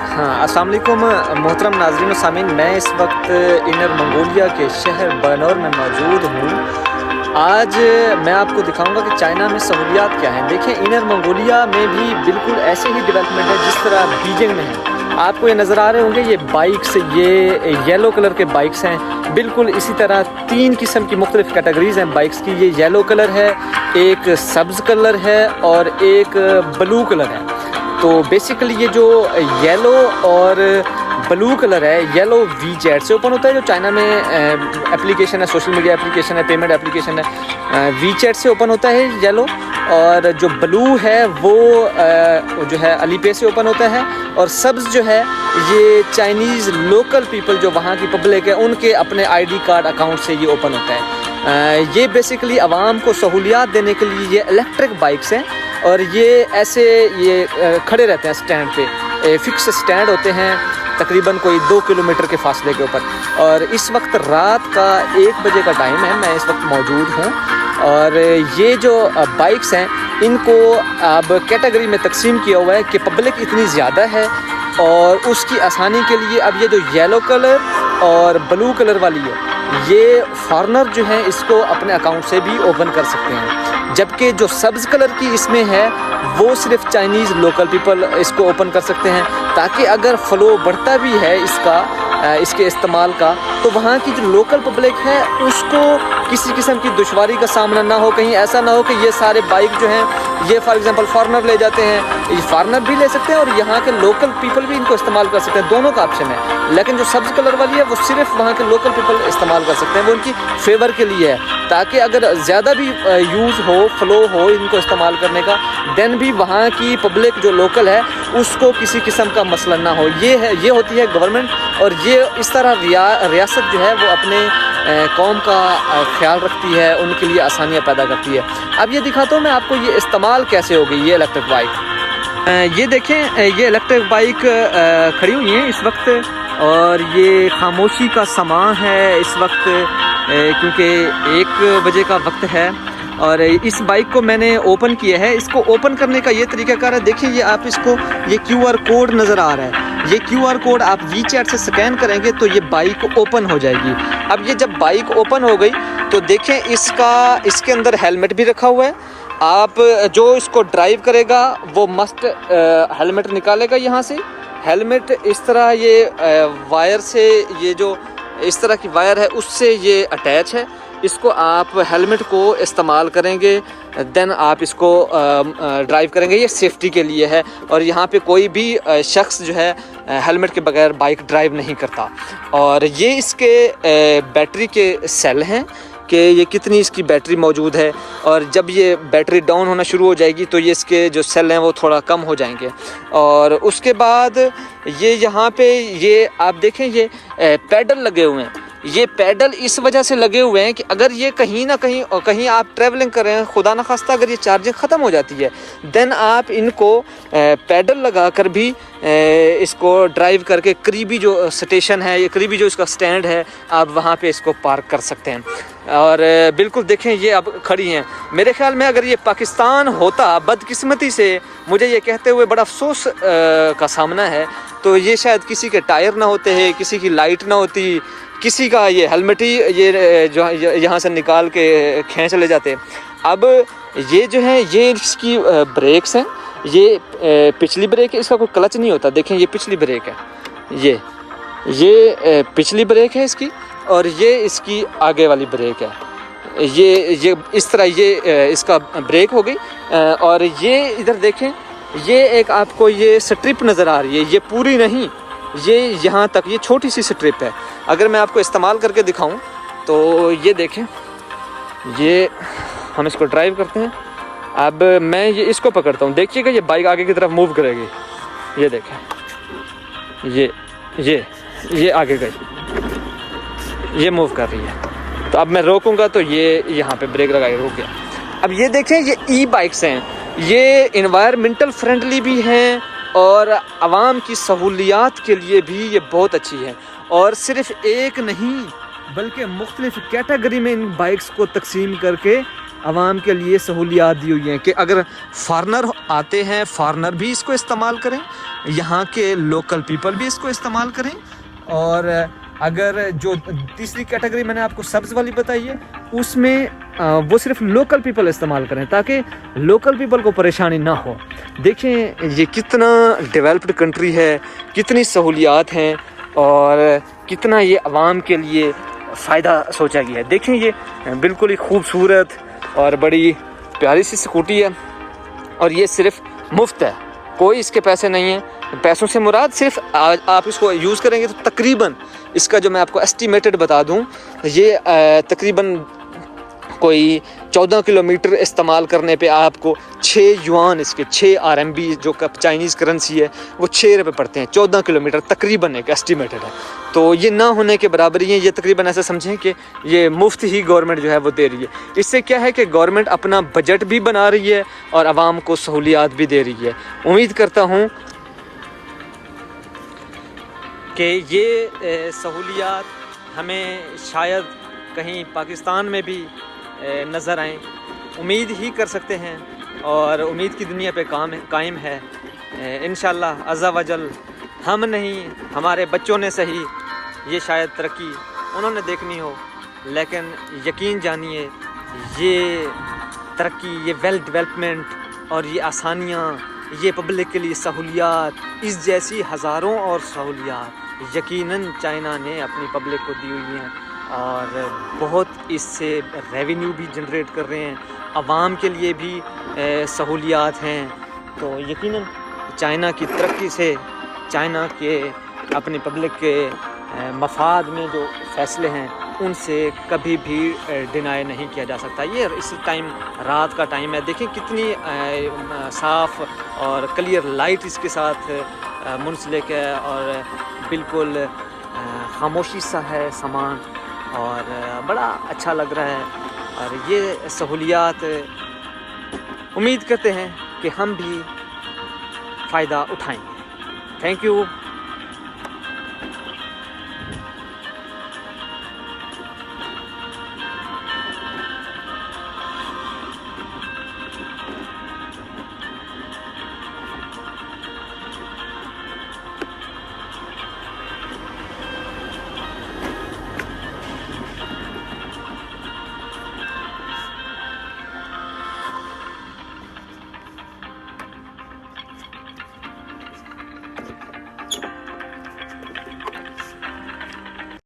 हाँ, अस्सलाम वालेकुम मोहतरम नाज़रीन व सामीन। मैं इस वक्त इनर मंगोलिया के शहर बनौर में मौजूद हूँ। आज मैं आपको दिखाऊंगा कि चाइना में सहूलियात क्या हैं। देखिए, इनर मंगोलिया में भी बिल्कुल ऐसे ही डेवलपमेंट है जिस तरह बीजिंग में है। आपको ये नज़र आ रहे होंगे, ये बाइक्स, ये येलो कलर के बाइक्स हैं। बिल्कुल इसी तरह 3 किस्म की मुख्तलिफ कैटेगरीज़ हैं बाइक्स की। ये येलो कलर है, एक सब्ज़ कलर है और एक ब्लू कलर है। तो बेसिकली ये जो येलो और ब्लू कलर है, येलो वीचैट से ओपन होता है, जो चाइना में एप्लीकेशन है, सोशल मीडिया एप्लीकेशन है, पेमेंट एप्लीकेशन है, वीचैट से ओपन होता है येलो। और जो ब्लू है वो जो है अलीपे से ओपन होता है। और सब्ज़ जो है ये चाइनीज़ लोकल पीपल जो वहाँ की पब्लिक है उनके अपने आईडी कार्ड अकाउंट से ये ओपन होता है। ये बेसिकली आवाम को सहूलियात देने के लिए ये इलेक्ट्रिक बाइक्स हैं। और ये ऐसे ये खड़े रहते हैं स्टैंड पे, फिक्स स्टैंड होते हैं तकरीबन कोई 2 किलोमीटर के फासले के ऊपर। और इस वक्त रात का 1 बजे का टाइम है, मैं इस वक्त मौजूद हूँ। और ये जो बाइक्स हैं इनको अब कैटेगरी में तकसीम किया हुआ है कि पब्लिक इतनी ज़्यादा है और उसकी आसानी के लिए अब ये जो येलो कलर और ब्लू कलर वाली है ये फॉरेनर जो है इसको अपने अकाउंट से भी ओपन कर सकते हैं। जबकि जो सब्ज़ कलर की इसमें है वो सिर्फ चाइनीज़ लोकल पीपल इसको ओपन कर सकते हैं, ताकि अगर फ़्लो बढ़ता भी है इसके इस्तेमाल का, तो वहाँ की जो लोकल पब्लिक है उसको किसी किस्म की दुश्वारी का सामना ना हो। कहीं ऐसा ना हो कि ये सारे बाइक जो हैं ये फॉर एग्ज़ाम्पल फॉरेनर ले जाते हैं, ये फॉरेनर भी ले सकते हैं और यहाँ के लोकल पीपल भी इनको इस्तेमाल कर सकते हैं, दोनों का ऑप्शन है। लेकिन जो सब्ज़ कलर वाली है वो सिर्फ वहाँ के लोकल पीपल इस्तेमाल कर सकते हैं, वो उनकी फेवर के लिए है, ताकि अगर ज़्यादा भी यूज़ हो, फ्लो हो इनको इस्तेमाल करने का, देन भी वहाँ की पब्लिक जो लोकल है उसको किसी किस्म का मसला ना हो। ये होती है गवर्नमेंट। और ये इस तरह रियासत जो है वो अपने कौम का ख्याल रखती है, उनके लिए आसानियाँ पैदा करती है। अब ये दिखाता हूँ मैं आपको ये इस्तेमाल कैसे होगी ये इलेक्ट्रिक बाइक। ये देखें, ये इलेक्ट्रिक बाइक खड़ी हुई है इस वक्त और ये खामोशी का समा है इस वक्त, क्योंकि 1 बजे का वक्त है। और इस बाइक को मैंने ओपन किया है। इसको ओपन करने का ये तरीकाकार है, देखिए ये आप इसको, ये QR कोड नज़र आ रहा है, ये QR कोड आप वीचैट से स्कैन करेंगे तो ये बाइक ओपन हो जाएगी। अब ये जब बाइक ओपन हो गई तो देखें इसके अंदर हेलमेट भी रखा हुआ है। आप जो इसको ड्राइव करेगा वो मस्ट हेलमेट निकालेगा यहाँ से। हेलमेट इस तरह ये वायर से, ये जो इस तरह की वायर है उससे ये अटैच है। इसको आप हेलमेट को इस्तेमाल करेंगे, देन आप इसको ड्राइव करेंगे, ये सेफ्टी के लिए है। और यहाँ पे कोई भी शख्स जो है हेलमेट के बगैर बाइक ड्राइव नहीं करता। और ये इसके बैटरी के सेल हैं कि ये कितनी इसकी बैटरी मौजूद है, और जब ये बैटरी डाउन होना शुरू हो जाएगी तो ये इसके जो सेल हैं वो थोड़ा कम हो जाएंगे। और उसके बाद ये यहाँ पे ये आप देखें, ये पैडल लगे हुए हैं। ये पैडल इस वजह से लगे हुए हैं कि अगर ये कहीं ना कहीं आप ट्रैवलिंग कर रहे हैं, खुदा न खास्ता अगर ये चार्जिंग ख़त्म हो जाती है, देन आप इनको पैडल लगा कर भी इसको ड्राइव करके करीबी जो स्टेशन है, ये करीबी जो इसका स्टैंड है, आप वहाँ पे इसको पार्क कर सकते हैं। और बिल्कुल देखें ये अब खड़ी हैं। मेरे ख्याल में अगर ये पाकिस्तान होता, बदकिस्मती से मुझे ये कहते हुए बड़ा अफसोस का सामना है, तो ये शायद किसी के टायर ना होते हैं, किसी की लाइट ना होती, किसी का ये हेलमेट ही ये जो यहाँ से निकाल के खींच ले जाते। अब ये जो है ये इसकी ब्रेक्स हैं, ये पिछली ब्रेक है, इसका कोई क्लच नहीं होता। देखें ये पिछली ब्रेक है, ये पिछली ब्रेक है इसकी, और ये इसकी आगे वाली ब्रेक है। ये इस तरह ये इसका ब्रेक हो गई। और ये इधर देखें, ये एक आपको ये स्ट्रिप नज़र आ रही है, ये पूरी नहीं, ये यहाँ तक ये छोटी सी स्ट्रिप है। अगर मैं आपको इस्तेमाल करके दिखाऊं तो ये देखें, ये हम इसको ड्राइव करते हैं। अब मैं ये इसको पकड़ता हूँ, देखिएगा ये बाइक आगे की तरफ मूव करेगी। ये देखें, ये आगे गई, ये मूव कर रही है। तो अब मैं रोकूंगा तो ये यहाँ पे ब्रेक लगाई, रुक गया। अब ये देखें, ये ई बाइक्स हैं, ये इन्वायरमेंटल फ्रेंडली भी हैं और आवाम की सहूलियात के लिए भी ये बहुत अच्छी है। और सिर्फ एक नहीं बल्कि मुख्तलिफ कैटेगरी में इन बाइक्स को तकसीम करके आवाम के लिए सहूलियात दी हुई हैं कि अगर फॉरनर आते हैं, फॉरनर भी इसको इस्तेमाल करें, यहाँ के लोकल पीपल भी इसको इस्तेमाल करें, और अगर जो तीसरी कैटेगरी मैंने आपको सब्ज़ वाली बताई है उसमें वो सिर्फ लोकल पीपल इस्तेमाल करें ताकि लोकल पीपल को परेशानी ना हो। देखें ये कितना डेवलप्ड कंट्री है, कितनी सहूलियात हैं और कितना ये आवाम के लिए फ़ायदा सोचा गया है। देखें ये बिल्कुल ही खूबसूरत और बड़ी प्यारी सी स्कूटी है और ये सिर्फ मुफ्त है, कोई इसके पैसे नहीं हैं। पैसों से मुराद सिर्फ आप इसको यूज़ करेंगे तो तकरीबन इसका जो मैं आपको एस्टिमेटेड बता दूं, ये तकरीबन कोई 14 किलोमीटर इस्तेमाल करने पे आपको 6 युआन, इसके 6 RMB जो चाइनीज़ करेंसी है वो 6 रुपये पड़ते हैं 14 किलोमीटर, तकरीबन एक एस्टिमेटेड है। तो ये ना होने के बराबर ही है, ये तकरीबन ऐसा समझें कि ये मुफ्त ही गवर्नमेंट जो है वो दे रही है। इससे क्या है कि गवर्नमेंट अपना बजट भी बना रही है और आवाम को सहूलियात भी दे रही है। उम्मीद करता हूँ कि ये सहूलियात हमें शायद कहीं पाकिस्तान में भी नज़र आएँ, उम्मीद ही कर सकते हैं और उम्मीद की दुनिया पे कायम है। इंशाअल्लाह अज़्ज़ा वजल हम नहीं, हमारे बच्चों ने सही ये शायद तरक्की उन्होंने देखनी हो, लेकिन यकीन जानिए ये तरक्की, ये वेल डेवलपमेंट और ये आसानियाँ, ये पब्लिक के लिए सहूलियात, इस जैसी हज़ारों और सहूलियात यकीनन चाइना ने अपनी पब्लिक को दी हुई हैं और बहुत इससे रेवेन्यू भी जनरेट कर रहे हैं, आवाम के लिए भी सहूलियात हैं। तो यकीनन चाइना की तरक्की से, चाइना के अपनी पब्लिक के मफाद में जो फ़ैसले हैं उनसे कभी भी डिनाई नहीं किया जा सकता। ये इस टाइम रात का टाइम है, देखें कितनी साफ़ और क्लियर लाइट इसके साथ मुंसलिक है और बिल्कुल खामोशी सा है सामान और बड़ा अच्छा लग रहा है। और ये सहूलियात उम्मीद करते हैं कि हम भी फ़ायदा उठाएंगे। Thank you.